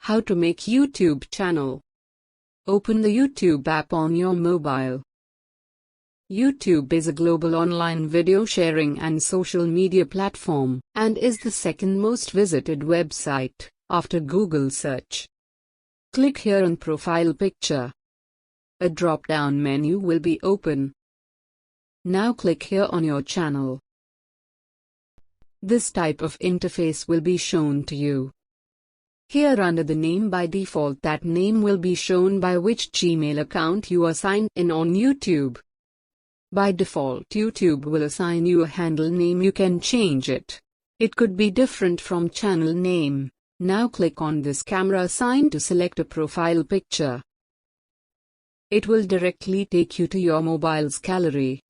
How to make YouTube channel. Open the YouTube app on your mobile. YouTube is a global online video sharing and social media platform, and is the second most visited website, after Google search. Click here on Profile Picture. A drop-down menu will be open. Now click here on your channel. This type of interface will be shown to you. Here under the name by default, that name will be shown by which Gmail account you are signed in on YouTube. By default, YouTube will assign you a handle name. You can change it. It could be different from channel name. Now click on this camera sign to select a profile picture. It will directly take you to your mobile's gallery.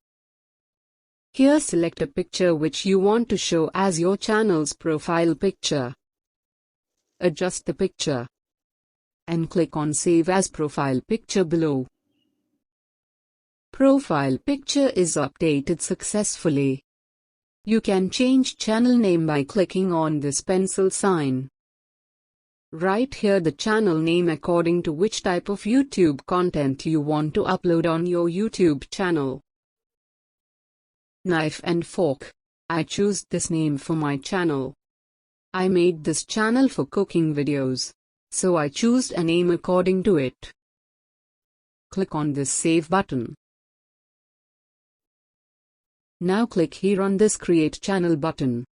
Here select a picture which you want to show as your channel's profile picture. Adjust the picture and click on Save as Profile Picture below. Profile picture is updated successfully. You can change channel name by clicking on this pencil sign. Write here the channel name according to which type of YouTube content you want to upload on your YouTube channel. Knife and fork. I choose this name for my channel. I made this channel for cooking videos, so I choose a name according to it. Click on this Save button. Now click here on this Create Channel button.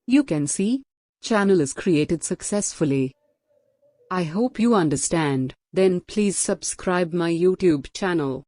You can see, channel is created successfully. I hope you understand. Then please subscribe my YouTube channel.